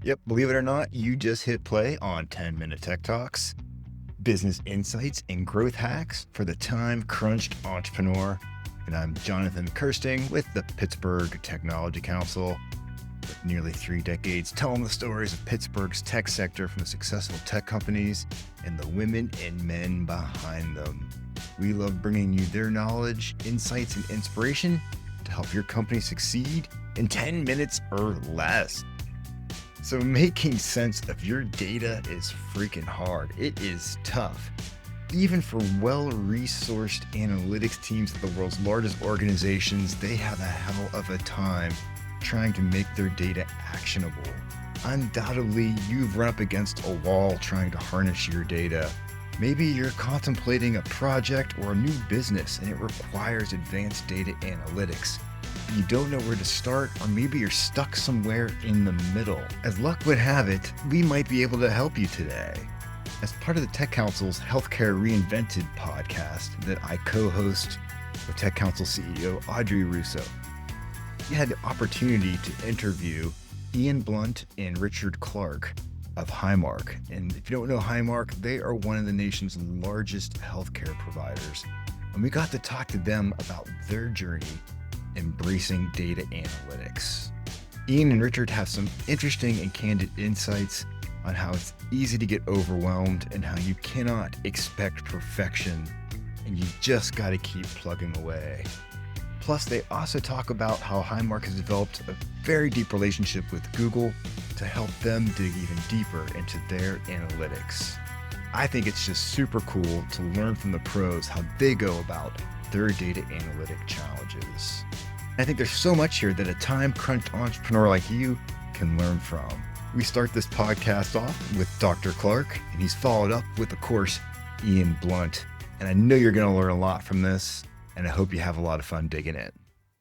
Yep, believe it or not, you just hit play on 10-Minute Tech Talks, business insights and growth hacks for the time crunched entrepreneur. And I'm Jonathan Kirsting with the Pittsburgh Technology Council, with nearly 3 decades telling the stories of Pittsburgh's tech sector from the successful tech companies and the women and men behind them. We love bringing you their knowledge, insights, and inspiration to help your company succeed in 10 minutes or less. So making sense of your data is freaking hard. It is tough. Even for well-resourced analytics teams at the world's largest organizations, they have a hell of a time trying to make their data actionable. Undoubtedly, you've run up against a wall trying to harness your data. Maybe you're contemplating a project or a new business and it requires advanced data analytics. You don't know where to start, or maybe you're stuck somewhere in the middle. As luck would have it, we might be able to help you today. As part of the Tech Council's Healthcare Reinvented podcast that I co-host with Tech Council CEO Audrey Russo, we had the opportunity to interview Ian Blunt and Richard Clarke of Highmark. And if you don't know Highmark, they are one of the nation's largest healthcare providers. And we got to talk to them about their journey embracing data analytics. Ian and Richard have some interesting and candid insights on how it's easy to get overwhelmed and how you cannot expect perfection and you just got to keep plugging away. Plus, they also talk about how Highmark has developed a very deep relationship with Google to help them dig even deeper into their analytics. I think it's just super cool to learn from the pros how they go about their data analytic challenges. I think there's so much here that a time-crunched entrepreneur like you can learn from. We start this podcast off with Dr. Clarke, and he's followed up with, of course, Ian Blunt. And I know you're going to learn a lot from this, and I hope you have a lot of fun digging in.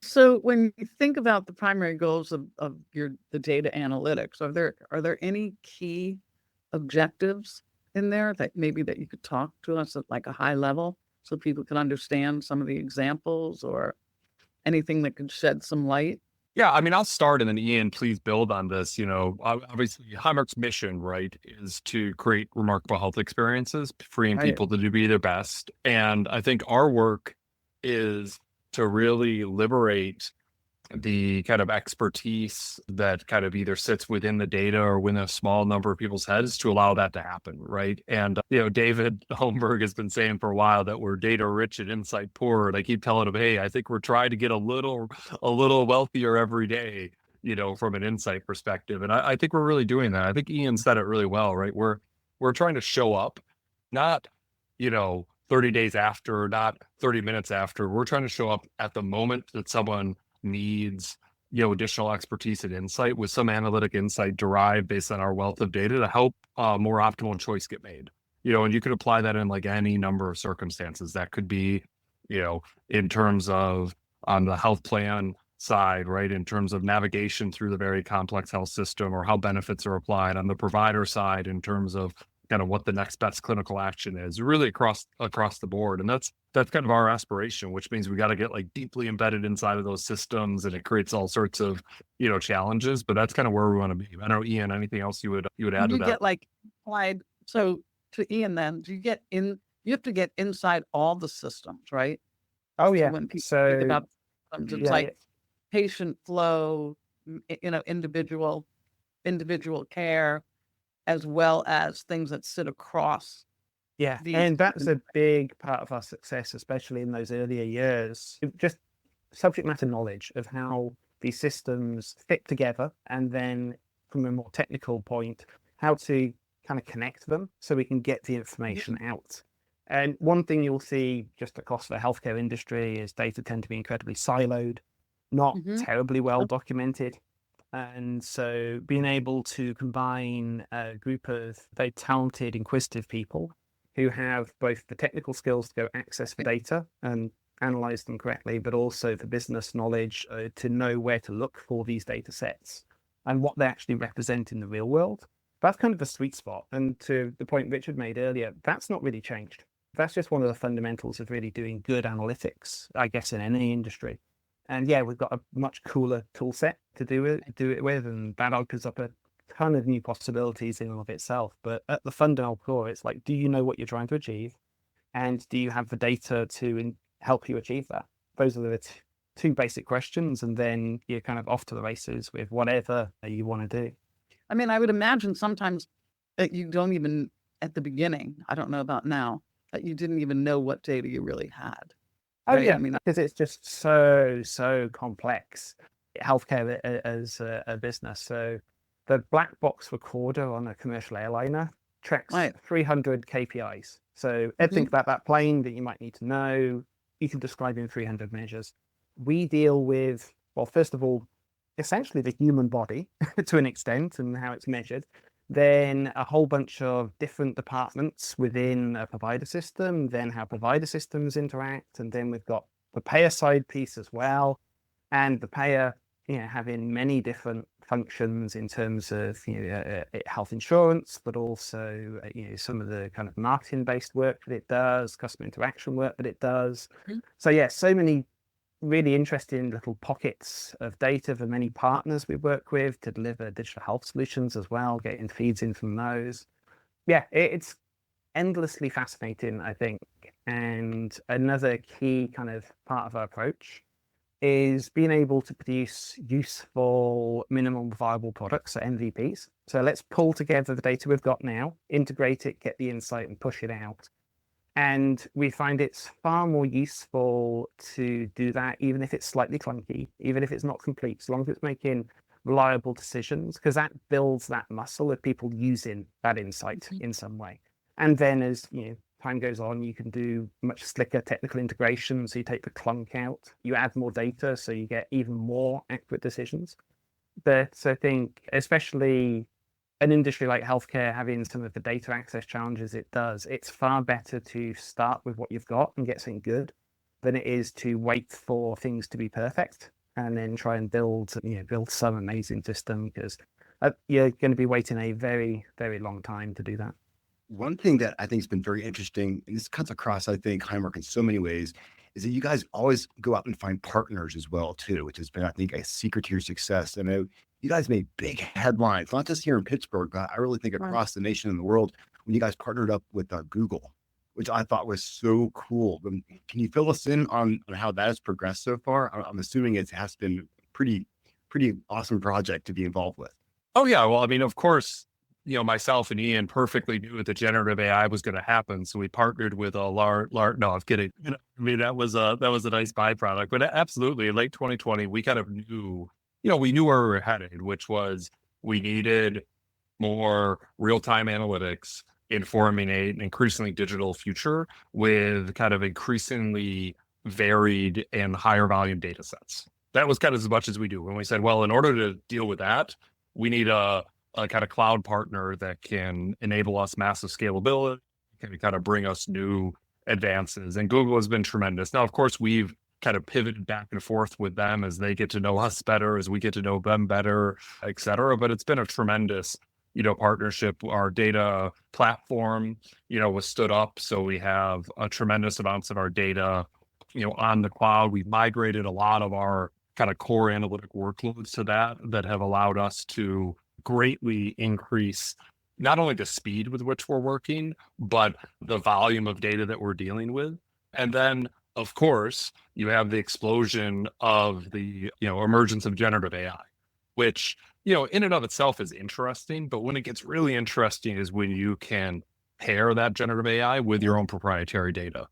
So when you think about the primary goals of the data analytics, are there any key objectives in there that you could talk to us at like a high level so people can understand some of the examples or anything that could shed some light? Yeah, I mean, I'll start and then Ian, please build on this. Obviously, Highmark's mission, right, is to create remarkable health experiences, freeing Right. people to be their best. And I think our work is to really liberate the kind of expertise that kind of either sits within the data or within a small number of people's heads to allow that to happen, right? And, David Holmberg has been saying for a while that we're data rich and insight poor. And I keep telling him, hey, I think we're trying to get a little wealthier every day, from an insight perspective. And I think we're really doing that. I think Ian said it really well, right? We're trying to show up, not, 30 days after, not 30 minutes after. We're trying to show up at the moment that someone needs, additional expertise and insight with some analytic insight derived based on our wealth of data to help more optimal choice get made. And you could apply that in like any number of circumstances. That could be, in terms of on the health plan side, right? In terms of navigation through the very complex health system or how benefits are applied on the provider side in terms of kind of what the next best clinical action is, really across the board. And that's kind of our aspiration, which means we got to get like deeply embedded inside of those systems, and it creates all sorts of, challenges, but that's kind of where we want to be. I don't know, Ian, anything else you would add to that? Get like applied. So to Ian, then you have to get inside all the systems, right? Oh yeah. So when people So think about systems, it's yeah, like patient flow, individual care, as well as things that sit across. yeah. these And that's a different- big part of our success, especially in those earlier years. Just subject matter knowledge of how these systems fit together, and then from a more technical point, how to kind of connect them so we can get the information out. And one thing you'll see just across the healthcare industry is data tend to be incredibly siloed, not Mhm. terribly well documented. And so being able to combine a group of very talented, inquisitive people who have both the technical skills to go access the data and analyze them correctly, but also the business knowledge to know where to look for these data sets and what they actually represent in the real world. That's kind of the sweet spot. And to the point Richard made earlier, that's not really changed. That's just one of the fundamentals of really doing good analytics, I guess, in any industry. And yeah, we've got a much cooler tool set to do it with, and that opens up a ton of new possibilities in and of itself. But at the fundamental core, it's like, do you know what you're trying to achieve? And do you have the data to help you achieve that? Those are the two basic questions. And then you're kind of off to the races with whatever you want to do. I mean, I would imagine sometimes that you don't even, at the beginning, I don't know about now, that you didn't even know what data you really had. Oh, right? yeah, I mean, because it's just so complex, healthcare as a business. So the black box recorder on a commercial airliner tracks 300 KPIs. So think about that plane that you might need to know. You can describe in 300 measures. We deal with, well, first of all, essentially the human body to an extent and how it's measured. Then a whole bunch of different departments within a provider system, then how provider systems interact. And then we've got the payer side piece as well. And the payer, having many different functions in terms of health insurance, but also some of the kind of marketing based work that it does, customer interaction work that it does. So so many really interesting little pockets of data for many partners we work with to deliver digital health solutions as well, getting feeds in from those. It's endlessly fascinating, I think. And another key kind of part of our approach is being able to produce useful minimum viable products, or MVPs. So let's pull together the data we've got now, integrate it, get the insight and push it out. And we find it's far more useful to do that, even if it's slightly clunky, even if it's not complete, as long as it's making reliable decisions, because that builds that muscle of people using that insight in some way. And then as time goes on, you can do much slicker technical integration. So you take the clunk out, you add more data, so you get even more accurate decisions. But I think especially an industry like healthcare, having some of the data access challenges it does, it's far better to start with what you've got and get something good than it is to wait for things to be perfect and then try and build some amazing system, because you're going to be waiting a very, very long time to do that. One thing that I think has been very interesting, and this cuts across, I think, Highmark in so many ways, is that you guys always go out and find partners as well, too, which has been, I think, a secret to your success. I know you guys made big headlines, not just here in Pittsburgh, but I really think across the nation and the world when you guys partnered up with Google, which I thought was so cool. Can you fill us in on how that has progressed so far? I'm assuming it has been pretty awesome project to be involved with. Oh, yeah. Well, I mean, of course, myself and Ian perfectly knew that generative AI was going to happen. So we partnered with a large, no, I'm kidding. I mean, that was a nice byproduct, but absolutely in late 2020, we kind of knew, we knew where we were headed, which was we needed more real-time analytics informing an increasingly digital future with kind of increasingly varied and higher volume data sets. That was kind of as much as we do. When we said, well, in order to deal with that, we need a kind of cloud partner that can enable us massive scalability, can kind of bring us new advances. And Google has been tremendous. Now, of course, we've kind of pivoted back and forth with them as they get to know us better, as we get to know them better, et cetera. But it's been a tremendous, partnership. Our data platform, was stood up. So we have a tremendous amounts of our data, on the cloud. We've migrated a lot of our kind of core analytic workloads to that have allowed us to greatly increase not only the speed with which we're working, but the volume of data that we're dealing with. And then, of course, you have the explosion of the, emergence of generative AI, which, in and of itself is interesting. But when it gets really interesting is when you can pair that generative AI with your own proprietary data.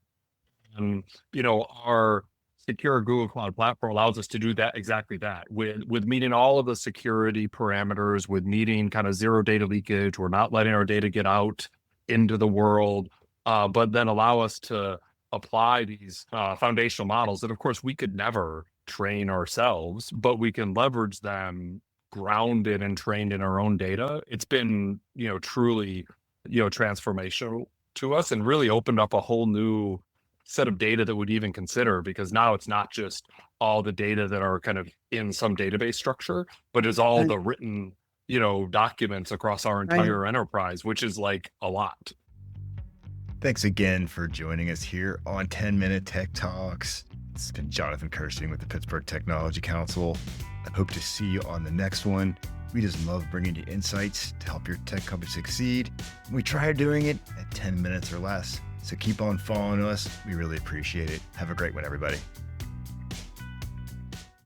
And, our secure Google Cloud Platform allows us to do that, exactly that, with meeting all of the security parameters, with meeting kind of zero data leakage. We're not letting our data get out into the world, but then allow us to apply these foundational models that, of course, we could never train ourselves, but we can leverage them grounded and trained in our own data. It's been, truly, transformational to us and really opened up a whole new set of data that we'd even consider, because now it's not just all the data that are kind of in some database structure, but it's all the written, documents across our entire enterprise, which is like a lot. Thanks again for joining us here on 10-Minute Tech Talks. It's been Jonathan Kirsting with the Pittsburgh Technology Council. I hope to see you on the next one. We just love bringing you insights to help your tech company succeed. We try doing it at 10 minutes or less. So keep on following us. We really appreciate it. Have a great one, everybody.